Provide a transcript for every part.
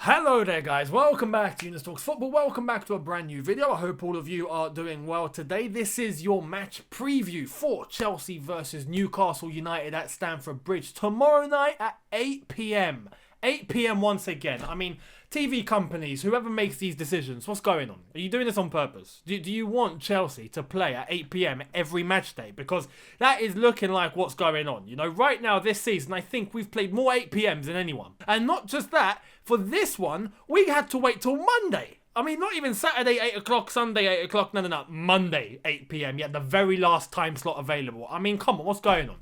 Hello there guys, welcome back to Younes Talks Football, welcome back to a brand new video. I hope all of you are doing well today. This is your match preview for Chelsea versus Newcastle United at Stamford Bridge tomorrow night at 8 PM. 8 PM once again. I mean, TV companies, whoever makes these decisions, what's going on? Are you doing this on purpose? Do you want Chelsea to play at 8 PM every match day? Because that is looking like what's going on. You know, right now this season, I think we've played more 8 PMs than anyone. And not just that, for this one, we had to wait till Monday. I mean, not even Saturday 8 o'clock, Sunday 8 o'clock, no. Monday 8 PM, yet the very last time slot available. I mean, come on, what's going on?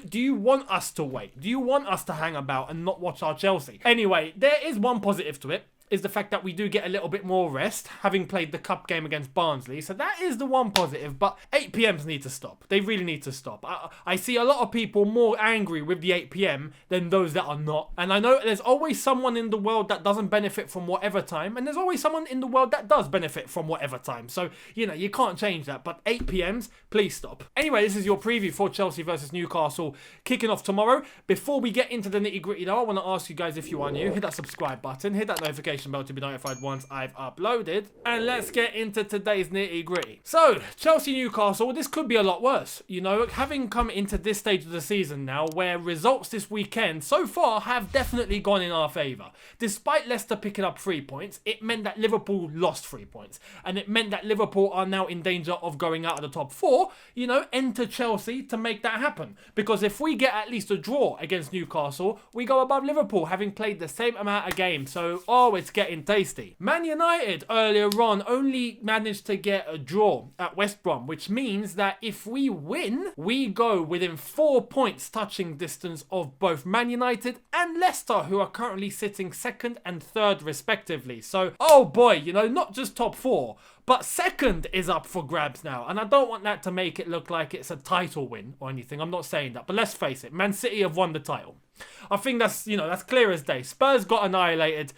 Do you want us to wait? Do you want us to hang about and not watch our Chelsea? Anyway, there is one positive to it. Is the fact that we do get a little bit more rest, having played the cup game against Barnsley. So that is the one positive, but 8 PMs need to stop. They really need to stop. I see a lot of people more angry with the 8 PM than those that are not. And I know there's always someone in the world that doesn't benefit from whatever time, and there's always someone in the world that does benefit from whatever time. So, you know, you can't change that, but 8 PMs, please stop. Anyway, this is your preview for Chelsea versus Newcastle, kicking off tomorrow. Before we get into the nitty-gritty though, I want to ask you guys, if you are new, hit that subscribe button, hit that notification bell to be notified once I've uploaded, and let's get into today's nitty gritty. So, Chelsea Newcastle, this could be a lot worse, you know, having come into this stage of the season now where results this weekend so far have definitely gone in our favour. Despite Leicester picking up 3 points, it meant that Liverpool lost 3 points, and it meant that Liverpool are now in danger of going out of the top 4, you know, enter Chelsea to make that happen, because if we get at least a draw against Newcastle, we go above Liverpool having played the same amount of games. So, it's getting tasty. Man United earlier on only managed to get a draw at West Brom, which means that if we win, we go within 4 points touching distance of both Man United and Leicester, who are currently sitting second and third respectively. So, oh boy, you know, not just top 4, but second is up for grabs now. And I don't want that to make it look like it's a title win or anything. I'm not saying that. But let's face it, Man City have won the title. I think that's, you know, that's clear as day. Spurs got annihilated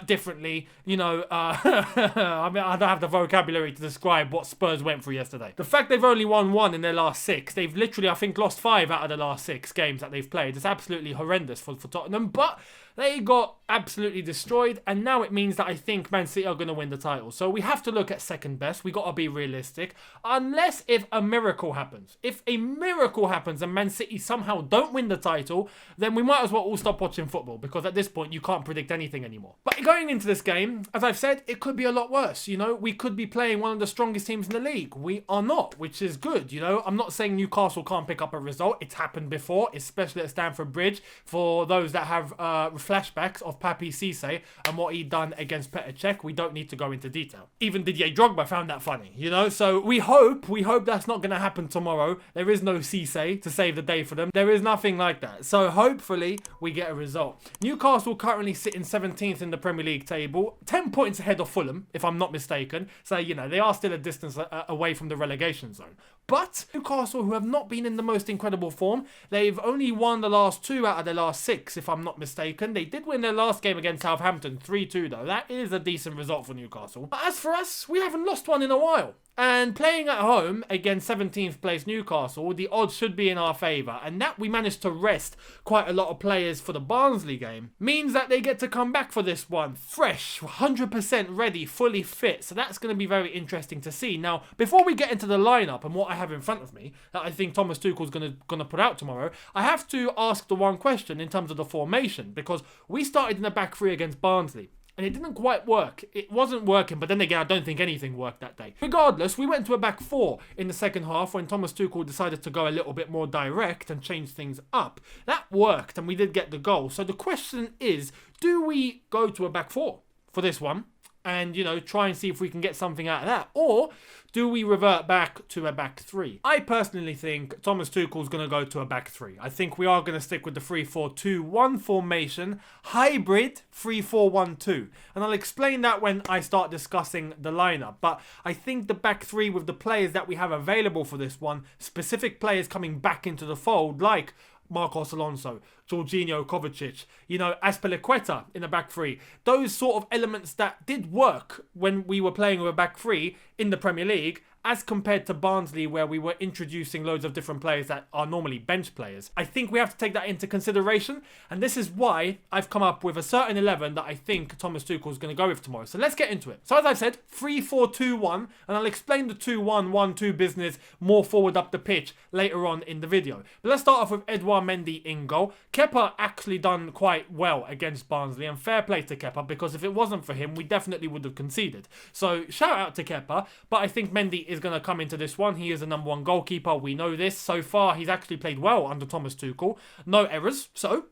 differently. You know, I mean, I don't have the vocabulary to describe what Spurs went through yesterday. The fact they've only won 1 in their last 6, they've literally, I think, lost 5 out of the last 6 games that they've played. It's absolutely horrendous for Tottenham, but they got absolutely destroyed, and now it means that I think Man City are going to win the title. So we have to look at second best. We got to be realistic, unless if a miracle happens. If a miracle happens and Man City somehow don't win the title, then we might as well all stop watching football, because at this point you can't predict anything anymore. But going into this game, as I've said, it could be a lot worse. You know, we could be playing one of the strongest teams in the league. We are not, which is good. You know, I'm not saying Newcastle can't pick up a result. It's happened before, especially at Stamford Bridge. For those that have flashbacks of Papi Cisse and what he done against Petr Cech, we don't need to go into detail. Even Didier Drogba found that funny, you know. So we hope that's not going to happen tomorrow. There is no Cisse to save the day for them. There is nothing like that. So hopefully we get a result. Newcastle currently sitting 17th in the Premier League table, 10 points ahead of Fulham, if I'm not mistaken. So, you know, they are still a distance away from the relegation zone. But Newcastle, who have not been in the most incredible form, they've only won the last 2 out of their last 6, if I'm not mistaken. They did win their last game against Southampton 3-2 though. That is a decent result for Newcastle. But as for us, we haven't lost one in a while. And playing at home against 17th place Newcastle, the odds should be in our favour. And that we managed to rest quite a lot of players for the Barnsley game means that they get to come back for this one fresh, 100% ready, fully fit. So that's going to be very interesting to see. Now, before we get into the lineup and what I have in front of me that I think Thomas Tuchel's going to put out tomorrow, I have to ask the one question in terms of the formation, because we started in the back 3 against Barnsley. And it didn't quite work. It wasn't working, but then again, I don't think anything worked that day. Regardless, we went to a back 4 in the second half when Thomas Tuchel decided to go a little bit more direct and change things up. That worked, and we did get the goal. So the question is, do we go to a back 4 for this one? And, you know, try and see if we can get something out of that. Or do we revert back to a back 3? I personally think Thomas Tuchel's going to go to a back 3. I think we are going to stick with the 3-4-2-1 formation, hybrid 3-4-1-2. And I'll explain that when I start discussing the lineup. But I think the back 3 with the players that we have available for this one, specific players coming back into the fold, like Marcos Alonso, Jorginho, Kovacic, Azpilicueta in the back three. Those sort of elements that did work when we were playing with a back three in the Premier League, as compared to Barnsley, where we were introducing loads of different players that are normally bench players. I think we have to take that into consideration, and this is why I've come up with a certain 11 that I think Thomas Tuchel is going to go with tomorrow. So let's get into it. So as I've said, 3-4-2-1, and I'll explain the 2-1-1-2 business more forward up the pitch later on in the video. But let's start off with Edouard Mendy in goal. Kepa actually done quite well against Barnsley, and fair play to Kepa, because if it wasn't for him, we definitely would have conceded. So shout out to Kepa, but I think Mendy is going to come into this one. He is the #1 goalkeeper. We know this. So far, he's actually played well under Thomas Tuchel. No errors. So,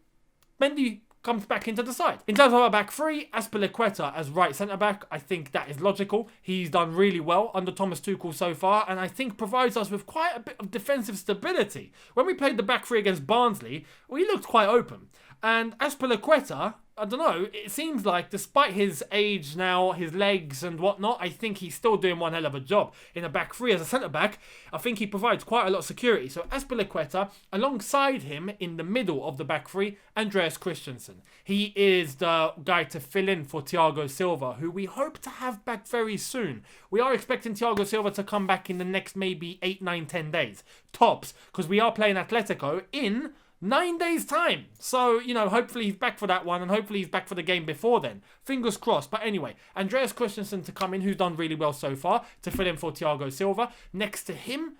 Mendy comes back into the side. In terms of our back three, Azpilicueta as right centre-back, I think that is logical. He's done really well under Thomas Tuchel so far, and I think provides us with quite a bit of defensive stability. When we played the back three against Barnsley, we looked quite open. And Azpilicueta, I don't know, it seems like despite his age now, his legs and whatnot, I think he's still doing one hell of a job in a back three as a centre-back. I think he provides quite a lot of security. So Azpilicueta, alongside him in the middle of the back three, Andreas Christensen. He is the guy to fill in for Thiago Silva, who we hope to have back very soon. We are expecting Thiago Silva to come back in the next maybe 8, 9, 10 days. Tops, because we are playing Atletico in 9 days time. So, hopefully he's back for that one, and hopefully he's back for the game before then. Fingers crossed. But anyway, Andreas Christensen to come in, who's done really well so far, to fill in for Thiago Silva. Next to him,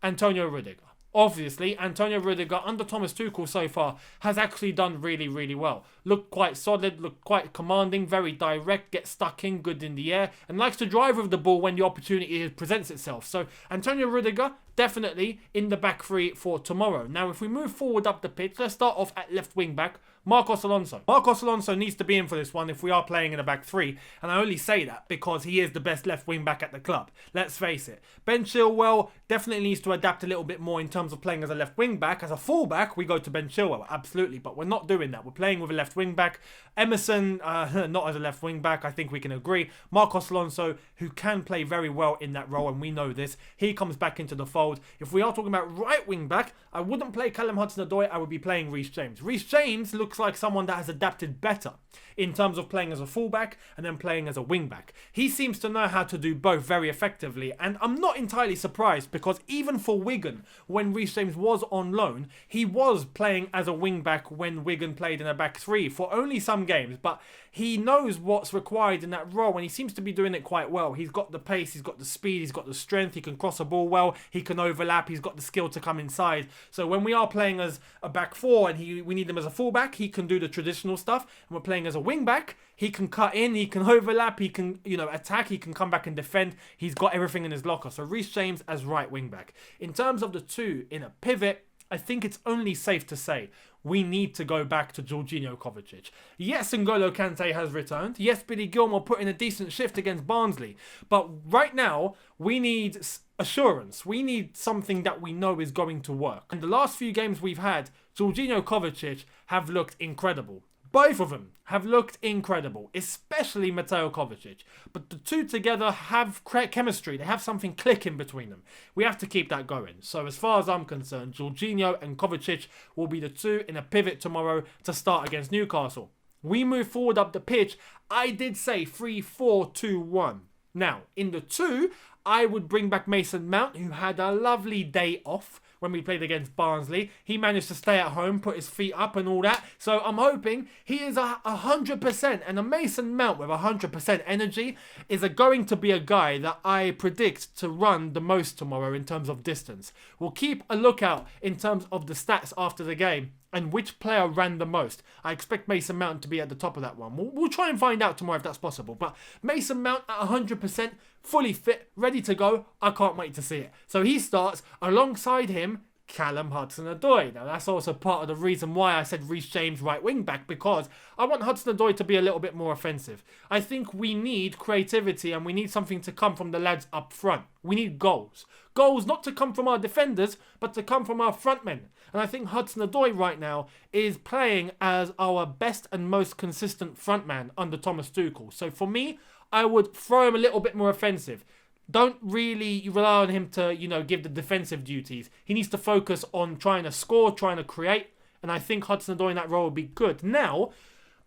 Antonio Rudiger. Obviously, Antonio Rudiger, under Thomas Tuchel so far, has actually done really, really well. Looked quite solid, looked quite commanding, very direct, gets stuck in, good in the air, and likes to drive with the ball when the opportunity presents itself. So, Antonio Rudiger, definitely in the back three for tomorrow. Now, if we move forward up the pitch, let's start off at left wing back. Marcos Alonso. Marcos Alonso needs to be in for this one if we are playing in a back three, and I only say that because he is the best left wing back at the club. Let's face it. Ben Chilwell definitely needs to adapt a little bit more in terms of playing as a left wing back. As a full back, we go to Ben Chilwell, absolutely, but we're not doing that. We're playing with a left wing back. Emerson, not as a left wing back, I think we can agree. Marcos Alonso, who can play very well in that role, and we know this, he comes back into the fold. If we are talking about right wing back, I wouldn't play Callum Hudson-Odoi, I would be playing Reece James. Reece James looks like someone that has adapted better in terms of playing as a fullback and then playing as a wing-back. He seems to know how to do both very effectively, and I'm not entirely surprised because even for Wigan, when Reece James was on loan, he was playing as a wing-back when Wigan played in a back three for only some games, but he knows what's required in that role and he seems to be doing it quite well. He's got the pace, he's got the speed, he's got the strength, he can cross a ball well, he can overlap, he's got the skill to come inside. So when we are playing as a back four and we need him as a fullback, he can do the traditional stuff. And we're playing as a wing back, he can cut in, he can overlap, he can attack, he can come back and defend. He's got everything in his locker. So Reece James as right wing back. In terms of the two in a pivot, I think it's only safe to say we need to go back to Jorginho, Kovacic. Yes, N'Golo Kante has returned. Yes, Billy Gilmour put in a decent shift against Barnsley. But right now, we need assurance. We need something that we know is going to work. And the last few games we've had, Jorginho, Kovacic have looked incredible. Both of them have looked incredible, especially Mateo Kovacic. But the two together have chemistry. They have something clicking between them. We have to keep that going. So as far as I'm concerned, Jorginho and Kovacic will be the two in a pivot tomorrow to start against Newcastle. We move forward up the pitch. I did say 3-4-2-1. Now, in the two, I would bring back Mason Mount, who had a lovely day off when we played against Barnsley. He managed to stay at home, put his feet up and all that. So I'm hoping he is 100%. And a Mason Mount with 100% energy is going to be a guy that I predict to run the most tomorrow in terms of distance. We'll keep a lookout in terms of the stats after the game and which player ran the most. I expect Mason Mount to be at the top of that one. We'll try and find out tomorrow if that's possible. But Mason Mount at 100%, fully fit, ready to go. I can't wait to see it. So he starts alongside him, Callum Hudson-Odoi. Now that's also part of the reason why I said Reece James right wing back, because I want Hudson-Odoi to be a little bit more offensive. I think we need creativity and we need something to come from the lads up front. We need goals. Goals not to come from our defenders, but to come from our front men. And I think Hudson-Odoi right now is playing as our best and most consistent front man under Thomas Tuchel. So for me, I would throw him a little bit more offensive. Don't really rely on him to, give the defensive duties. He needs to focus on trying to score, trying to create, And I think Hudson-Odoi in that role would be good. Now,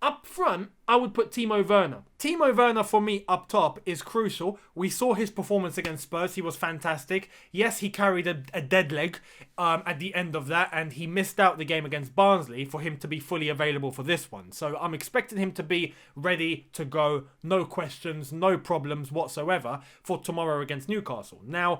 up front, I would put Timo Werner. Timo Werner, for me, up top, is crucial. We saw his performance against Spurs. He was fantastic. Yes, he carried a dead leg at the end of that, and he missed out the game against Barnsley for him to be fully available for this one. So I'm expecting him to be ready to go, no questions, no problems whatsoever, for tomorrow against Newcastle. Now,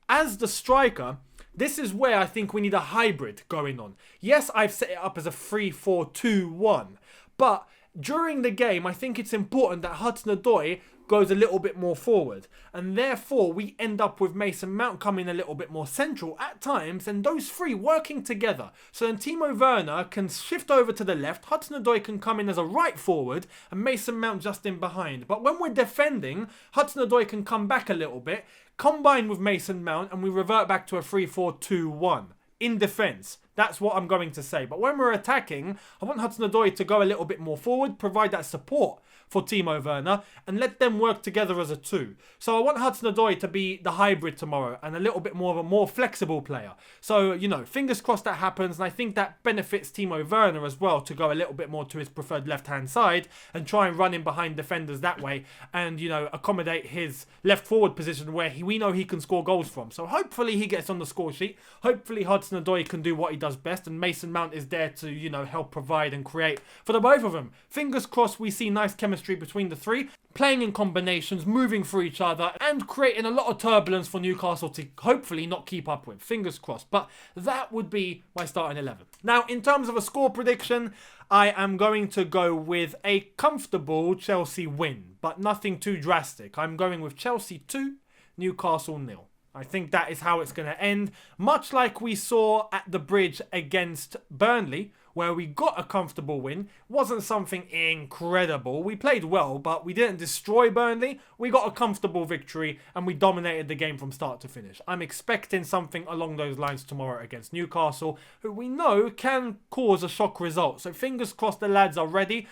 as the striker, this is where I think we need a hybrid going on. Yes, I've set it up as a 3-4-2-1, but during the game, I think it's important that Hudson-Odoi goes a little bit more forward. And therefore, we end up with Mason Mount coming a little bit more central at times, and those three working together. So then Timo Werner can shift over to the left, Hudson-Odoi can come in as a right forward, and Mason Mount just in behind. But when we're defending, Hudson-Odoi can come back a little bit, combine with Mason Mount, and we revert back to a 3-4-2-1. In defence. That's what I'm going to say. But when we're attacking, I want Hudson-Odoi to go a little bit more forward, provide that support for Timo Werner, and let them work together as a two. So I want Hudson-Odoi to be the hybrid tomorrow and a little bit more of a more flexible player. So, you know, fingers crossed that happens, and I think that benefits Timo Werner as well to go a little bit more to his preferred left-hand side and try and run in behind defenders that way and, you know, accommodate his left forward position where we know he can score goals from. So hopefully he gets on the score sheet. Hopefully Hudson-Odoi can do what he does best, and Mason Mount is there to, you know, help provide and create for the both of them. Fingers crossed we see nice chemistry between the three, playing in combinations, moving for each other, and creating a lot of turbulence for Newcastle to hopefully not keep up with. Fingers crossed. But that would be my starting 11. Now, in terms of a score prediction, I am going to go with a comfortable Chelsea win, but nothing too drastic. I'm going with Chelsea 2, Newcastle 0. I think that is how it's going to end, much like we saw at the Bridge against Burnley, where we got a comfortable win. Wasn't something incredible. We played well, but we didn't destroy Burnley. We got a comfortable victory, and we dominated the game from start to finish. I'm expecting something along those lines tomorrow against Newcastle, who we know can cause a shock result. So fingers crossed the lads are ready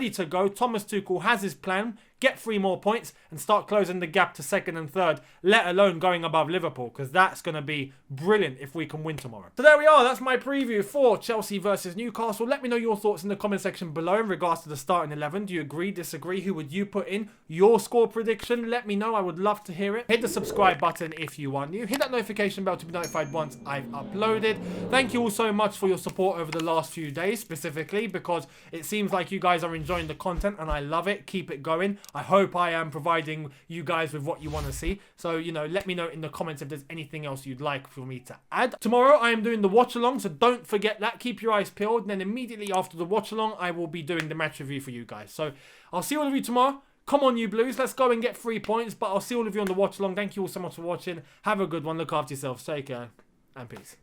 to go. Thomas Tuchel has his plan. Get 3 more points and start closing the gap to second and third, let alone going above Liverpool, because that's going to be brilliant if we can win tomorrow. So there we are. That's my preview for Chelsea versus Newcastle. Let me know your thoughts in the comment section below in regards to the starting 11. Do you agree, disagree? Who would you put in? Your score prediction? Let me know. I would love to hear it. Hit the subscribe button if you are new. Hit that notification bell to be notified once I've uploaded. Thank you all so much for your support over the last few days, specifically because it seems like you guys are enjoying the content and I love it. Keep it going. I hope I am providing you guys with what you want to see. So, you know, let me know in the comments if there's anything else you'd like for me to add. Tomorrow, I am doing the watch along, so don't forget that. Keep your eyes peeled. And then immediately after the watch along, I will be doing the match review for you guys. So, I'll see all of you tomorrow. Come on, you Blues. Let's go and get 3 points. But I'll see all of you on the watch along. Thank you all so much for watching. Have a good one. Look after yourselves. Take care. And peace.